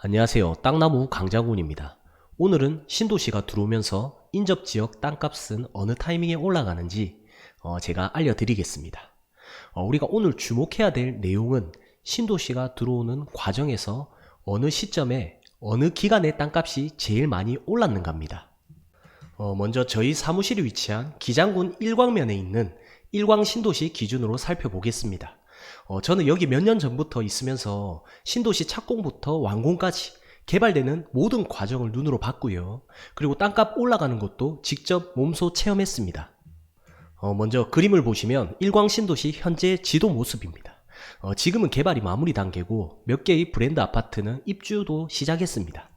안녕하세요. 땅나무 강장군입니다. 오늘은 신도시가 들어오면서 인접지역 땅값은 어느 타이밍에 올라가는지 제가 알려드리겠습니다. 우리가 오늘 주목해야 될 내용은 신도시가 들어오는 과정에서 어느 시점에 어느 기간에 땅값이 제일 많이 올랐는가입니다. 먼저 저희 사무실이 위치한 기장군 일광면에 있는 일광신도시 기준으로 살펴보겠습니다. 저는 여기 몇 년 전부터 있으면서 신도시 착공부터 완공까지 개발되는 모든 과정을 눈으로 봤고요. 그리고 땅값 올라가는 것도 직접 몸소 체험했습니다. 먼저 그림을 보시면 일광신도시 현재 지도 모습입니다. 지금은 개발이 마무리 단계고 몇 개의 브랜드 아파트는 입주도 시작했습니다.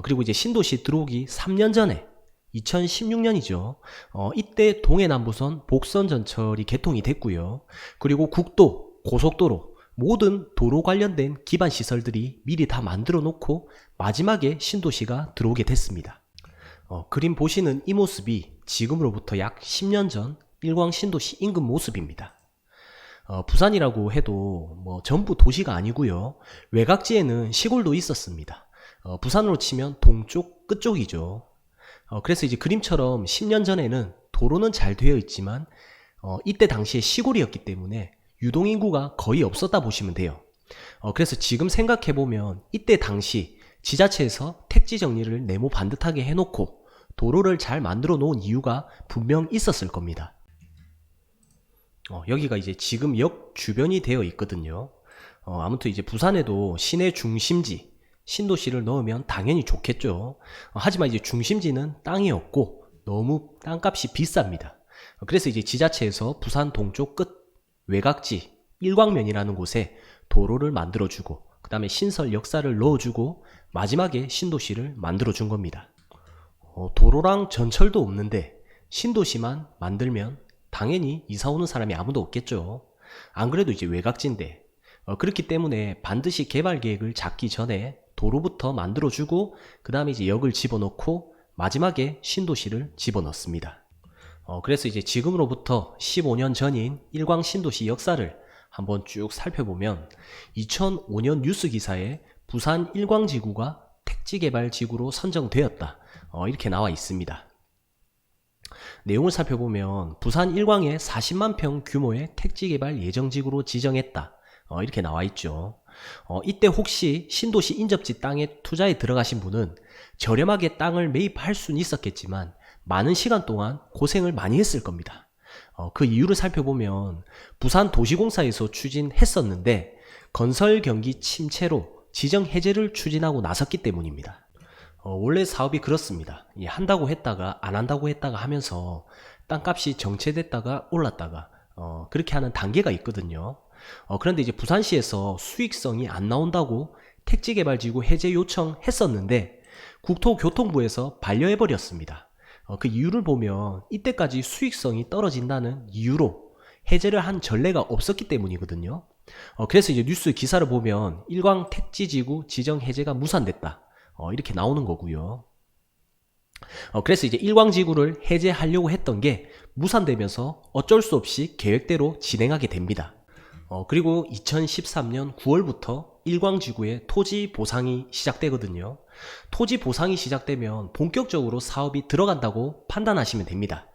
그리고 이제 신도시 들어오기 3년 전에 2016년이죠. 이때 동해남부선 복선 전철이 개통이 됐고요. 그리고 국도, 고속도로, 모든 도로 관련된 기반 시설들이 미리 다 만들어 놓고 마지막에 신도시가 들어오게 됐습니다. 그림 보시는 이 모습이 지금으로부터 약 10년 전 일광 신도시 인근 모습입니다. 부산이라고 해도 전부 도시가 아니고요. 외곽지에는 시골도 있었습니다. 부산으로 치면 동쪽 끝쪽이죠. 그래서 이제 그림처럼 10년 전에는 도로는 잘 되어 있지만 이때 당시에 시골이었기 때문에 유동인구가 거의 없었다 보시면 돼요. 그래서 지금 생각해보면 이때 당시 지자체에서 택지 정리를 네모 반듯하게 해놓고 도로를 잘 만들어 놓은 이유가 분명 있었을 겁니다. 여기가 이제 지금 역 주변이 되어 있거든요. 아무튼 이제 부산에도 시내 중심지 신도시를 넣으면 당연히 좋겠죠. 하지만 이제 중심지는 땅이 없고 너무 땅값이 비쌉니다. 그래서 이제 지자체에서 부산 동쪽 끝 외곽지 일광면이라는 곳에 도로를 만들어주고 그 다음에 신설 역사를 넣어주고 마지막에 신도시를 만들어준 겁니다. 도로랑 전철도 없는데 신도시만 만들면 당연히 이사 오는 사람이 아무도 없겠죠. 안 그래도 이제 외곽지인데 그렇기 때문에 반드시 개발 계획을 잡기 전에 도로부터 만들어주고 그 다음에 이제 역을 집어넣고 마지막에 신도시를 집어넣습니다. 그래서 이제 지금으로부터 15년 전인 일광 신도시 역사를 한번 쭉 살펴보면 2005년 뉴스 기사에 부산 일광지구가 택지개발지구로 선정되었다 이렇게 나와 있습니다. 내용을 살펴보면 부산 일광에 40만 평 규모의 택지개발 예정지구로 지정했다 이렇게 나와 있죠. 이때 혹시 신도시 인접지 땅에 투자에 들어가신 분은 저렴하게 땅을 매입할 수는 있었겠지만 많은 시간 동안 고생을 많이 했을 겁니다. 그 이유를 살펴보면 부산 도시공사에서 추진했었는데 건설 경기 침체로 지정 해제를 추진하고 나섰기 때문입니다. 원래 사업이 그렇습니다. 한다고 했다가 안 한다고 했다가 하면서 땅값이 정체됐다가 올랐다가 그렇게 하는 단계가 있거든요. 그런데 이제 부산시에서 수익성이 안 나온다고 택지개발지구 해제 요청했었는데 국토교통부에서 반려해버렸습니다. 그 이유를 보면 이때까지 수익성이 떨어진다는 이유로 해제를 한 전례가 없었기 때문이거든요. 그래서 이제 뉴스 기사를 보면 일광 택지지구 지정 해제가 무산됐다 이렇게 나오는 거고요. 그래서 이제 일광지구를 해제하려고 했던 게 무산되면서 어쩔 수 없이 계획대로 진행하게 됩니다. 그리고 2013년 9월부터 일광지구의 토지 보상이 시작되거든요. 토지 보상이 시작되면 본격적으로 사업이 들어간다고 판단하시면 됩니다.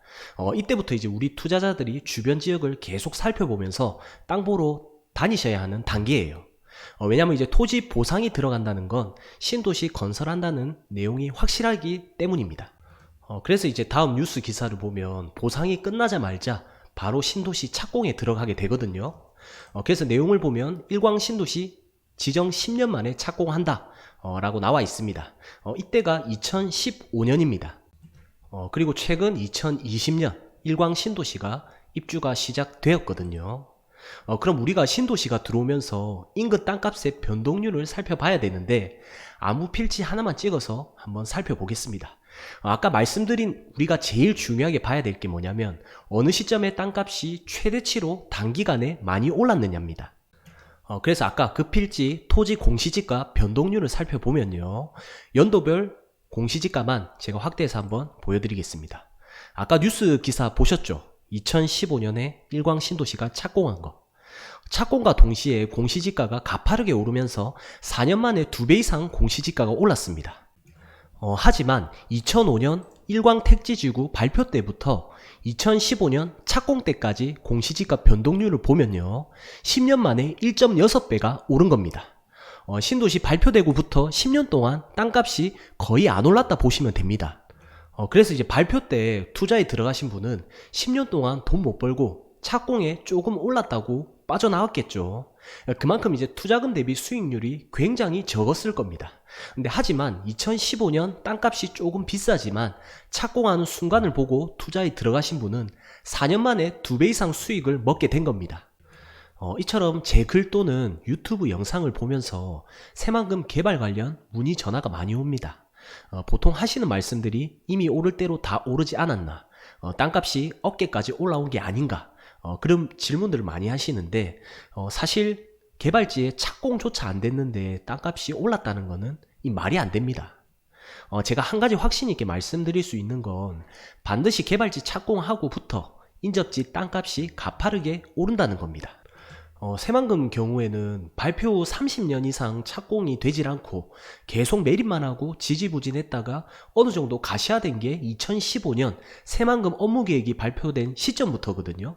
이때부터 이제 우리 투자자들이 주변 지역을 계속 살펴보면서 땅 보러 다니셔야 하는 단계예요. 왜냐하면 이제 토지 보상이 들어간다는 건 신도시 건설한다는 내용이 확실하기 때문입니다. 그래서 이제 다음 뉴스 기사를 보면 보상이 끝나자마자 바로 신도시 착공에 들어가게 되거든요. 그래서 내용을 보면 일광 신도시 지정 10년 만에 착공한다 라고 나와 있습니다. 이때가 2015년입니다. 그리고 최근 2020년 일광 신도시가 입주가 시작되었거든요. 그럼 우리가 신도시가 들어오면서 인근 땅값의 변동률을 살펴봐야 되는데 아무 필지 하나만 찍어서 한번 살펴보겠습니다. 아까 말씀드린 우리가 제일 중요하게 봐야 될 게 뭐냐면 어느 시점에 땅값이 최대치로 단기간에 많이 올랐느냐입니다. 그래서 아까 그 필지 토지 공시지가 변동률을 살펴보면요. 연도별 공시지가만 제가 확대해서 한번 보여드리겠습니다. 아까 뉴스 기사 보셨죠? 2015년에 일광 신도시가 착공한 거. 착공과 동시에 공시지가가 가파르게 오르면서 4년 만에 2배 이상 공시지가가 올랐습니다. 하지만 2005년 일광택지지구 발표 때부터 2015년 착공 때까지 공시지가 변동률을 보면요, 10년 만에 1.6배가 오른 겁니다. 신도시 발표되고부터 10년 동안 땅값이 거의 안 올랐다 보시면 됩니다. 그래서 이제 발표 때 투자에 들어가신 분은 10년 동안 돈 못 벌고 착공에 조금 올랐다고 빠져나왔겠죠. 그만큼 이제 투자금 대비 수익률이 굉장히 적었을 겁니다. 근데 하지만 2015년 땅값이 조금 비싸지만 착공하는 순간을 보고 투자에 들어가신 분은 4년 만에 2배 이상 수익을 먹게 된 겁니다. 이처럼 제 글 또는 유튜브 영상을 보면서 새만금 개발 관련 문의 전화가 많이 옵니다. 보통 하시는 말씀들이 이미 오를 대로 다 오르지 않았나, 땅값이 어깨까지 올라온 게 아닌가, 그런 질문들을 많이 하시는데, 사실 개발지에 착공조차 안 됐는데 땅값이 올랐다는 거는 이 말이 안 됩니다. 제가 한 가지 확신 있게 말씀드릴 수 있는 건 반드시 개발지 착공하고부터 인접지 땅값이 가파르게 오른다는 겁니다. 새만금 경우에는 발표 후 30년 이상 착공이 되질 않고 계속 매립만 하고 지지부진했다가 어느 정도 가시화된 게 2015년 새만금 업무계획이 발표된 시점부터거든요.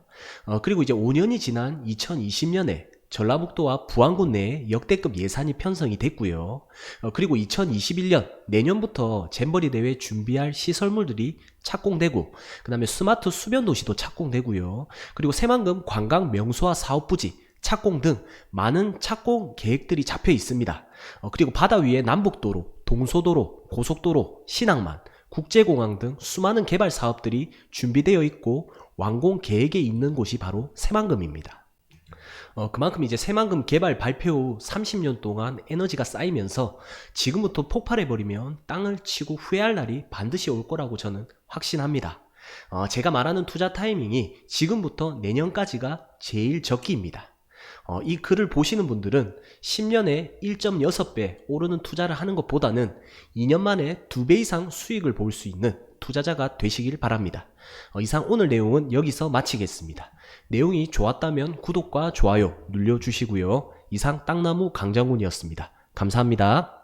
그리고 이제 5년이 지난 2020년에 전라북도와 부안군 내에 역대급 예산이 편성이 됐고요. 그리고 2021년 내년부터 잼버리 대회 준비할 시설물들이 착공되고, 그 다음에 스마트 수변도시도 착공되고요. 그리고 새만금 관광 명소화 사업 부지 착공 등 많은 착공 계획들이 잡혀 있습니다. 그리고 바다 위에 남북도로, 동서도로, 고속도로, 신항만, 국제공항 등 수많은 개발 사업들이 준비되어 있고 완공 계획에 있는 곳이 바로 새만금입니다. 그만큼 이제 새만금 개발 발표 후 30년 동안 에너지가 쌓이면서 지금부터 폭발해버리면 땅을 치고 후회할 날이 반드시 올 거라고 저는 확신합니다. 제가 말하는 투자 타이밍이 지금부터 내년까지가 제일 적기입니다. 이 글을 보시는 분들은 10년에 1.6배 오르는 투자를 하는 것보다는 2년 만에 2배 이상 수익을 볼 수 있는 투자자가 되시길 바랍니다. 이상 오늘 내용은 여기서 마치겠습니다. 내용이 좋았다면 구독과 좋아요 눌러주시고요. 이상 땅나무 강장군이었습니다. 감사합니다.